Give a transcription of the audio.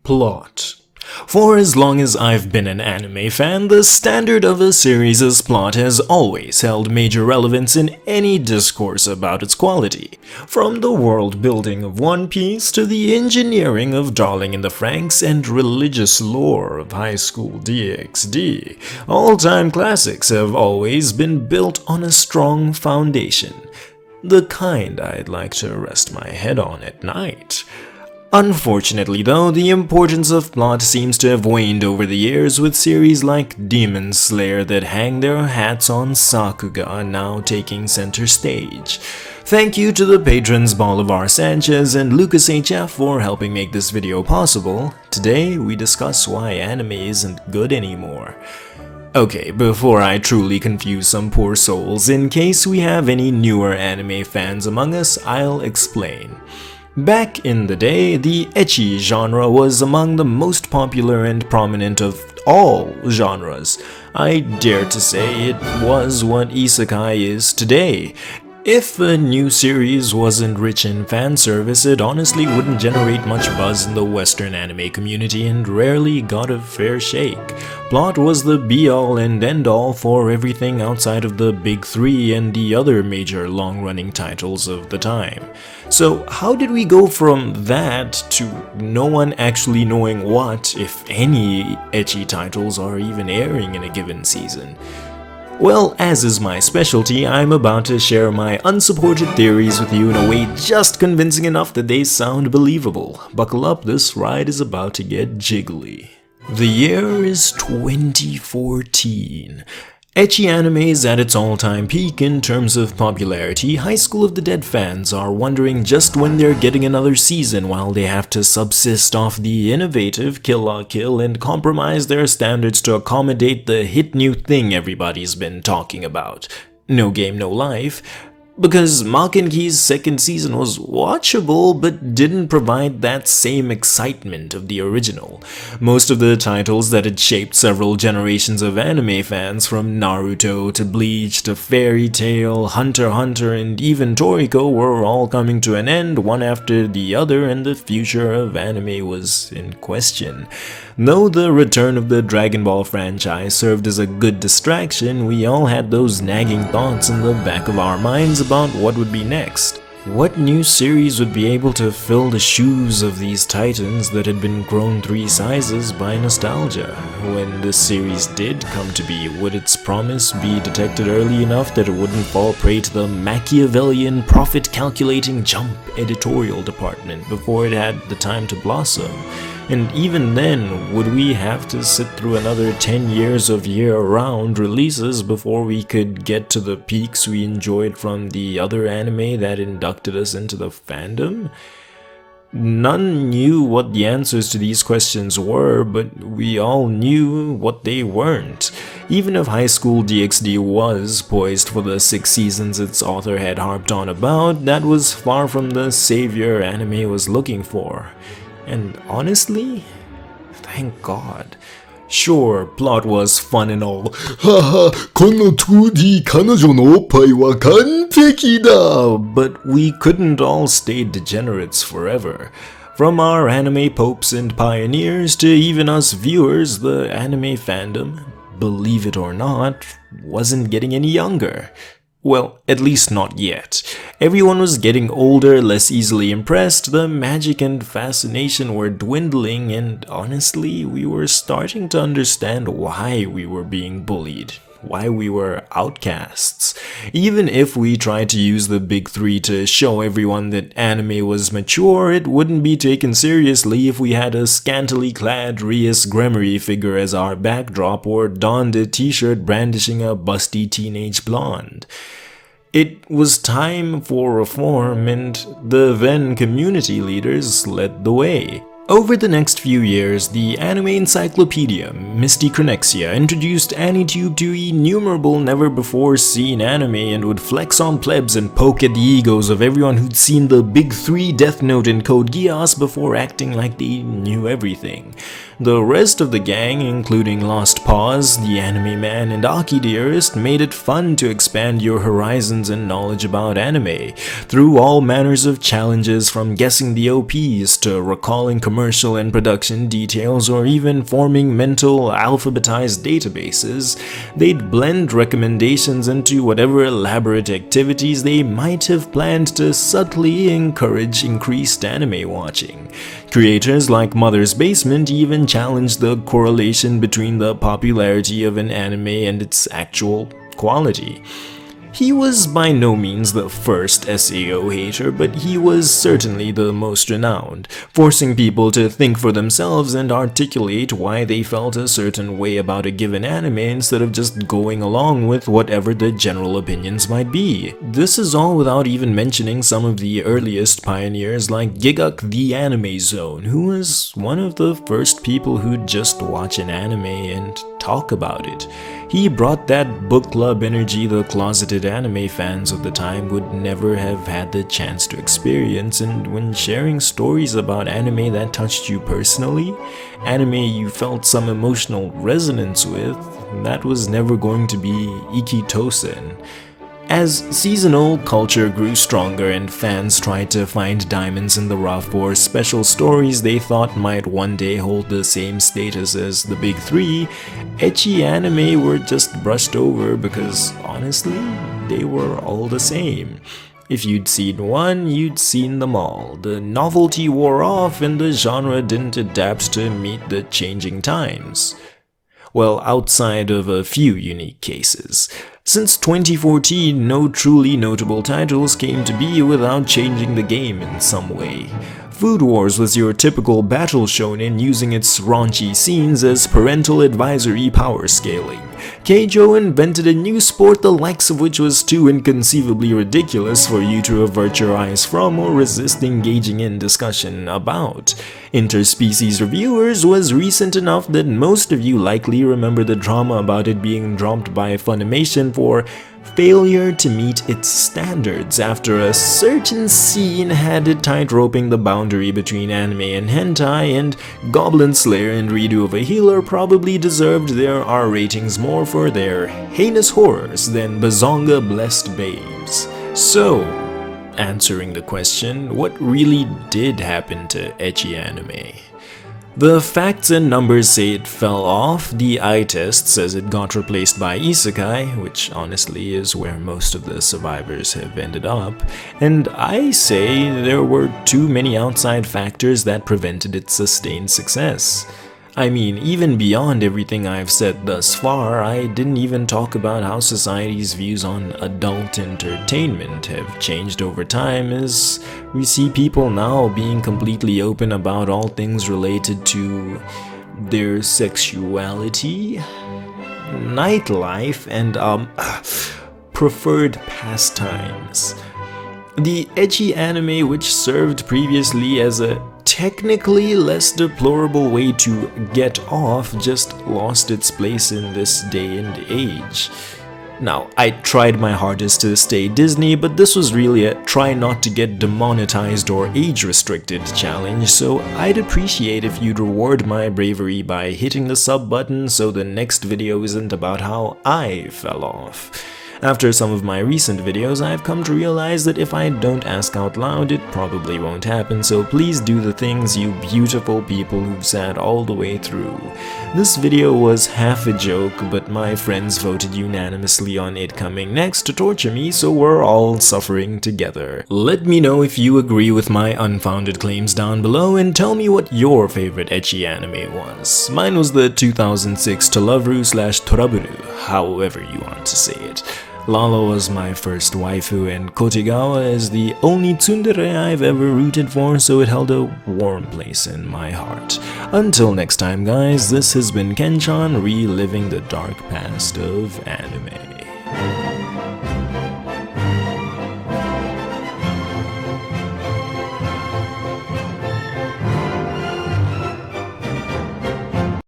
Plot. For as long as I've been an anime fan, the standard of a series' plot has always held major relevance in any discourse about its quality. From the world building of One Piece to the engineering of Darling in the Franxx and religious lore of High School DxD, all-time classics have always been built on a strong foundation. The kind I'd like to rest my head on at night. Unfortunately though, the importance of plot seems to have waned over the years, with series like Demon Slayer that hang their hats on Sakuga now taking center stage. Thank you to the patrons Bolivar Sanchez and Lucas HF for helping make this video possible. Today we discuss why anime isn't good anymore. Okay, before I truly confuse some poor souls, in case we have any newer anime fans among us, I'll explain. Back in the day, the ecchi genre was among the most popular and prominent of all genres. I dare to say it was what isekai is today. If a new series wasn't rich in fan service, it honestly wouldn't generate much buzz in the Western anime community and rarely got a fair shake. Plot was the be-all and end-all for everything outside of the big three and the other major long-running titles of the time. So how did we go from that to no one actually knowing what, if any, ecchi titles are even airing in a given season? Well, as is my specialty, I'm about to share my unsupported theories with you in a way just convincing enough that they sound believable. Buckle up, this ride is about to get jiggly. The year is 2014. Ecchi anime is at its all-time peak in terms of popularity. High School of the Dead fans are wondering just when they're getting another season while they have to subsist off the innovative Kill la Kill and compromise their standards to accommodate the hit new thing everybody's been talking about. No Game No Life. Because Maken-Ki's second season was watchable but didn't provide that same excitement of the original. Most of the titles that had shaped several generations of anime fans, from Naruto to Bleach to Fairy Tail, Hunter x Hunter, and even Toriko, were all coming to an end one after the other, and the future of anime was in question. Though the return of the Dragon Ball franchise served as a good distraction, we all had those nagging thoughts in the back of our minds about what would be next. What new series would be able to fill the shoes of these titans that had been grown 3 sizes by nostalgia? When this series did come to be, would its promise be detected early enough that it wouldn't fall prey to the Machiavellian profit-calculating Jump editorial department before it had the time to blossom? And even then, would we have to sit through another 10 years of year-round releases before we could get to the peaks we enjoyed from the other anime that inducted us into the fandom? None knew what the answers to these questions were, but we all knew what they weren't. Even if High School DxD was poised for the 6 seasons its author had harped on about, that was far from the savior anime was looking for. And honestly, thank God. Sure, plot was fun and all. Haha, この 2D 彼女のおっぱいは完璧だ! But we couldn't all stay degenerates forever. From our anime popes and pioneers to even us viewers, the anime fandom, believe it or not, wasn't getting any younger. Well, at least not yet. Everyone was getting older, less easily impressed, the magic and fascination were dwindling, and honestly, we were starting to understand why we were being bullied. Why we were outcasts. Even if we tried to use the big three to show everyone that anime was mature, it wouldn't be taken seriously if we had a scantily clad Rias Gremory figure as our backdrop or donned a t-shirt brandishing a busty teenage blonde. It was time for reform, and the then community leaders led the way. Over the next few years, the anime encyclopedia, Misty Chronexia, introduced AniTube to innumerable never-before-seen anime and would flex on plebs and poke at the egos of everyone who'd seen the big 3 Death Note and Code Geass before acting like they knew everything. The rest of the gang, including Lost Paws, The Anime Man, and Aki Dearest, made it fun to expand your horizons and knowledge about anime, through all manners of challenges from guessing the OPs to recalling commercials commercial and production details or even forming mental alphabetized databases. They'd blend recommendations into whatever elaborate activities they might have planned to subtly encourage increased anime watching. Creators like Mother's Basement even challenged the correlation between the popularity of an anime and its actual quality. He was by no means the first SEO hater, but he was certainly the most renowned, forcing people to think for themselves and articulate why they felt a certain way about a given anime instead of just going along with whatever the general opinions might be. This is all without even mentioning some of the earliest pioneers like Giguk the Anime Zone, who was one of the first people who'd just watch an anime and talk about it. He brought that book club energy the closeted anime fans of the time would never have had the chance to experience, and when sharing stories about anime that touched you personally, anime you felt some emotional resonance with, that was never going to be Ecchi Tosen. As seasonal culture grew stronger and fans tried to find diamonds in the rough or special stories they thought might one day hold the same status as the big three, ecchi anime were just brushed over because honestly, they were all the same. If you'd seen one, you'd seen them all. The novelty wore off and the genre didn't adapt to meet the changing times. Well, outside of a few unique cases. Since 2014, no truly notable titles came to be without changing the game in some way. Food Wars was your typical battle shonen using its raunchy scenes as parental advisory power scaling. Keijo invented a new sport the likes of which was too inconceivably ridiculous for you to avert your eyes from or resist engaging in discussion about. Interspecies Reviewers was recent enough that most of you likely remember the drama about it being dropped by Funimation for failure to meet its standards after a certain scene had it tightroping the boundary between anime and hentai, and Goblin Slayer and Redo of a Healer probably deserved their R ratings more for their heinous horrors than Bazonga Blessed Babes. So, answering the question, what really did happen to ecchi anime? The facts and numbers say it fell off, the eye test says it got replaced by isekai, which honestly is where most of the survivors have ended up, and I say there were too many outside factors that prevented its sustained success. I mean, even beyond everything I've said thus far, I didn't even talk about how society's views on adult entertainment have changed over time, as we see people now being completely open about all things related to their sexuality, nightlife, and preferred pastimes. The ecchi anime, which served previously as a technically less deplorable way to get off, just lost its place in this day and age. Now, I tried my hardest to stay Disney, but this was really a try not to get demonetized or age-restricted challenge, so I'd appreciate if you'd reward my bravery by hitting the sub button so the next video isn't about how I fell off. After some of my recent videos, I've come to realize that if I don't ask out loud, it probably won't happen, so please do the things, you beautiful people who've sat all the way through. This video was half a joke, but my friends voted unanimously on it coming next to torture me, so we're all suffering together. Let me know if you agree with my unfounded claims down below, and tell me what your favorite ecchi anime was. Mine was the 2006 Torabu/Toraburu, however you want to say it. Lala was my first waifu, and Kotegawa is the only tsundere I've ever rooted for, so it held a warm place in my heart. Until next time guys, this has been Kenchan reliving the dark past of anime.